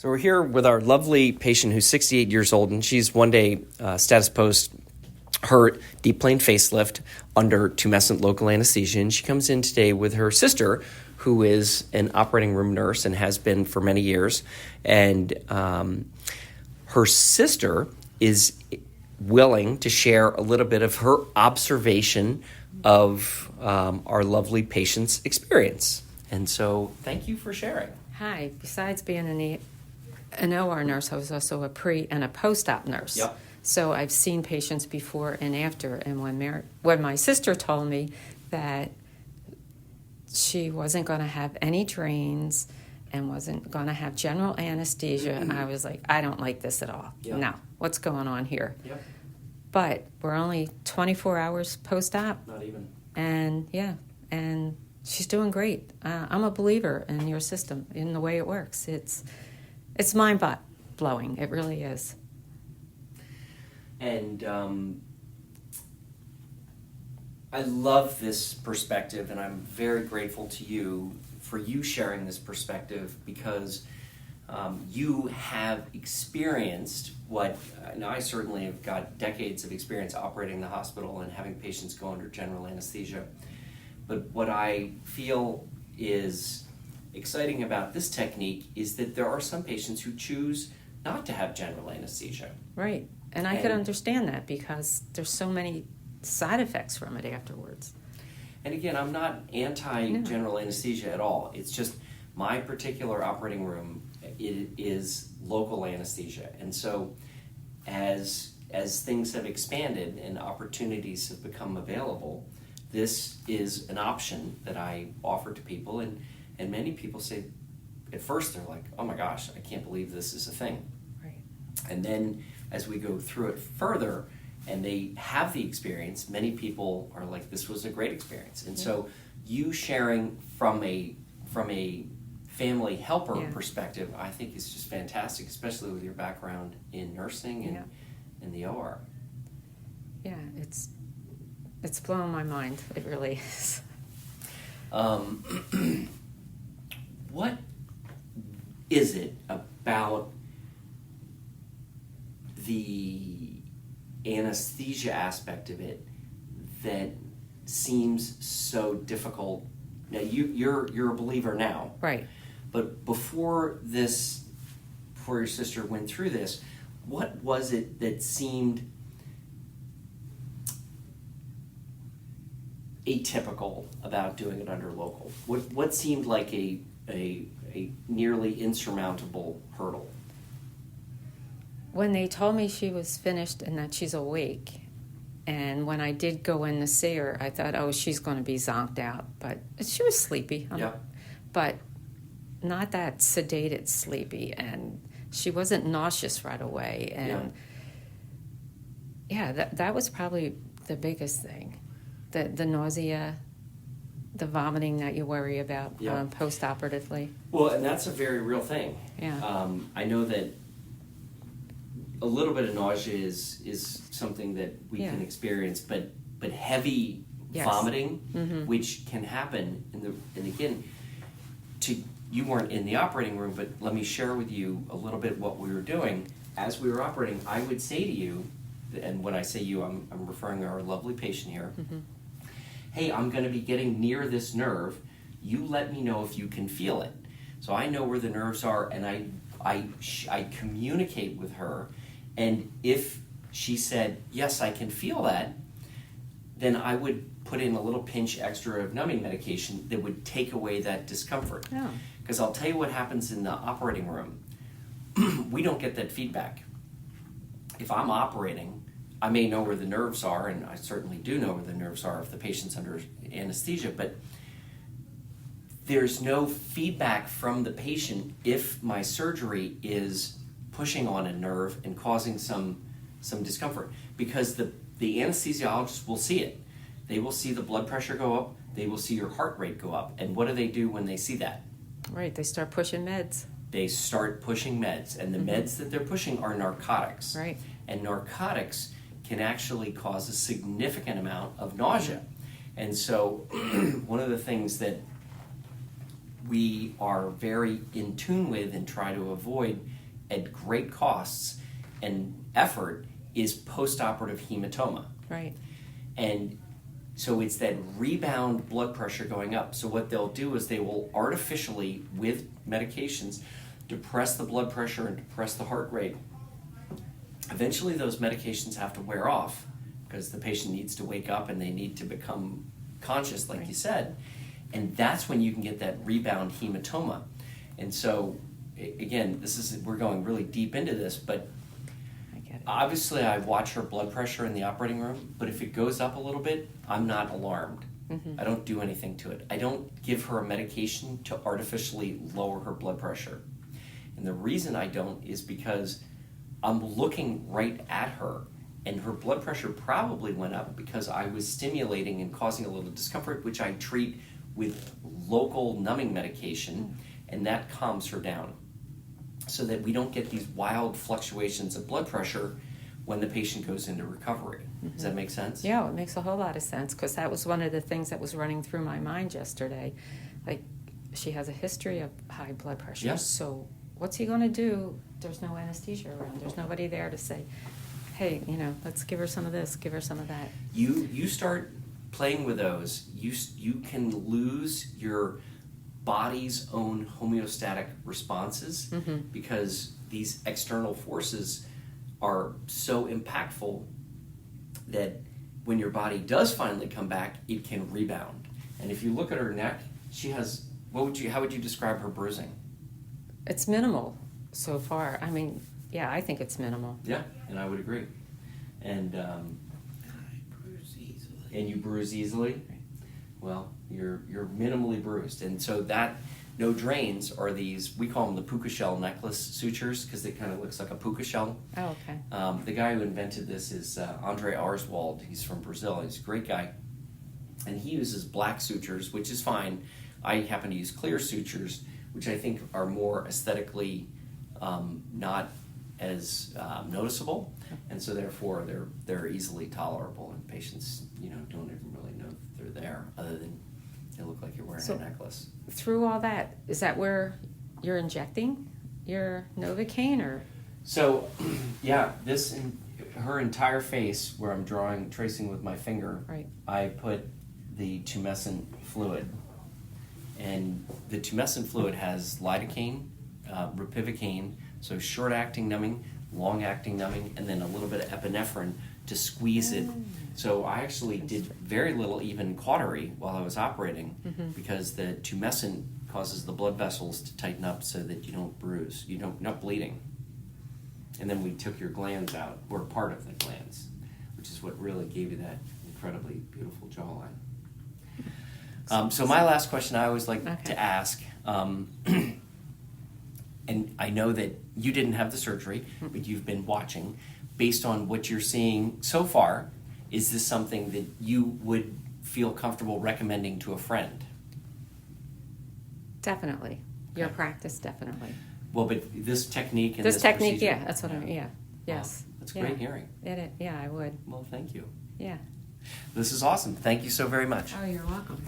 So we're here with our lovely patient who's 68 years old, and she's one day status post her deep-plane facelift under tumescent local anesthesia. And she comes in today with her sister, who is an operating room nurse and has been for many years. And her sister is willing to share a little bit of her observation of our lovely patient's experience. And so thank you for sharing. Hi. Besides being an OR nurse, I was also a pre and a post-op nurse. Yep. So I've seen patients before and after. And when my sister told me that she wasn't going to have any drains and wasn't going to have general anesthesia, I was like, I don't like this at all. Yep. No, what's going on here? Yep. But we're only 24 hours post-op. Not even. And she's doing great. I'm a believer in your system, in the way it works. It's mind-blowing. It really is. And I love this perspective, and I'm very grateful to you for you sharing this perspective, because you have experienced what, and I certainly have got decades of experience operating the hospital and having patients go under general anesthesia. But what I feel is exciting about this technique is that there are some patients who choose not to have general anesthesia. Right. And I could understand that, because there's so many side effects from it afterwards. And again, I'm not anti-general anesthesia at all. It's just my particular operating room, it is local anesthesia. And so as things have expanded and opportunities have become available, this is an option that I offer to people. And many people say, at first they're like, oh my gosh, I can't believe this is a thing. Right. And then as we go through it further and they have the experience, many people are like, this was a great experience. And so you sharing from a family helper perspective, I think is just fantastic, especially with your background in nursing and in the OR. Yeah, it's blown my mind. It really is. What is it about the anesthesia aspect of it that seems so difficult? Now you're a believer now, right? But before your sister went through this, what was it that seemed atypical about doing it under local? What seemed like a nearly insurmountable hurdle? When they told me she was finished and that she's awake, and when I did go in to see her, I thought, oh, she's going to be zonked out. But she was sleepy. But not that sedated sleepy. And she wasn't nauseous right away. And that was probably the biggest thing. The nausea, the vomiting that you worry about post-operatively. Well, and that's a very real thing. Yeah. I know that a little bit of nausea is something that we can experience, but heavy vomiting, which can happen and again, you weren't in the operating room, but let me share with you a little bit what we were doing as we were operating. I would say to you, and when I say you, I'm referring to our lovely patient here. Mm-hmm. Hey, I'm going to be getting near this nerve. You let me know if you can feel it. So I know where the nerves are, and I communicate with her. And if she said, yes, I can feel that, then I would put in a little pinch extra of numbing medication that would take away that discomfort. Because I'll tell you what happens in the operating room. We don't get that feedback. If I'm operating, I may know where the nerves are, and I certainly do know where the nerves are if the patient's under anesthesia, but there's no feedback from the patient if my surgery is pushing on a nerve and causing some discomfort, because the anesthesiologist will see it. They will see the blood pressure go up, they will see your heart rate go up, and what do when they see that? Right, they start pushing meds. They start pushing meds, and the meds that they're pushing are narcotics. Right. And narcotics can actually cause a significant amount of nausea. And so one of the things that we are very in tune with and try to avoid at great costs and effort is postoperative hematoma. Right. And so it's that rebound blood pressure going up. So what they'll do is they will artificially, with medications, depress the blood pressure and depress the heart rate. Eventually those medications have to wear off because the patient needs to wake up and they need to become conscious, like you said. And that's when you can get that rebound hematoma. And so, again, we're going really deep into this, but obviously I watch her blood pressure in the operating room, but if it goes up a little bit, I'm not alarmed. Mm-hmm. I don't do anything to it. I don't give her a medication to artificially lower her blood pressure. And the reason I don't is because I'm looking right at her, and her blood pressure probably went up because I was stimulating and causing a little discomfort, which I treat with local numbing medication, and that calms her down so that we don't get these wild fluctuations of blood pressure when the patient goes into recovery. Mm-hmm. Does that make sense? Yeah, it makes a whole lot of sense, because that was one of the things that was running through my mind yesterday. Like, she has a history of high blood pressure, yeah. So what's he going to do? There's no anesthesia around. There's nobody there to say, hey, let's give her some of this, give her some of that. You start playing with those, you can lose your body's own homeostatic responses, mm-hmm. because these external forces are so impactful that when your body does finally come back, it can rebound. And if you look at her neck, she has, how would you describe her bruising? It's minimal so far. I mean, yeah, I think it's minimal. Yeah, and I would agree. And and you bruise easily, well, you're minimally bruised. And so that no drains are these, we call them the puka shell necklace sutures, because it kind of looks like a puka shell. Oh, okay. The guy who invented this is Andre Arswald. He's from Brazil. He's a great guy. And he uses black sutures, which is fine. I happen to use clear sutures, which I think are more aesthetically not as noticeable, and so therefore they're easily tolerable, and patients don't even really know they're there, other than they look like you're wearing a necklace. Through all that, is that where you're injecting your Novocaine, or? So, yeah, her entire face, where I'm tracing with my finger, right. I put the tumescent fluid, and the tumescent fluid has lidocaine, ropivacaine, so short-acting numbing, long-acting numbing, and then a little bit of epinephrine to squeeze it. So I actually did very little even cautery while I was operating, mm-hmm. because the tumescent causes the blood vessels to tighten up so that you don't bruise, you're not bleeding. And then we took your glands out, or part of the glands, which is what really gave you that incredibly beautiful jawline. So my last question I always like to ask, and I know that you didn't have the surgery, but you've been watching. Based on what you're seeing so far, is this something that you would feel comfortable recommending to a friend? Definitely. Okay. Your practice, definitely. Well, but this technique and this technique, procedure, yeah, that's what yes. Well, that's great hearing. Yeah, I would. Well, thank you. Yeah. This is awesome. Thank you so very much. Oh, you're welcome.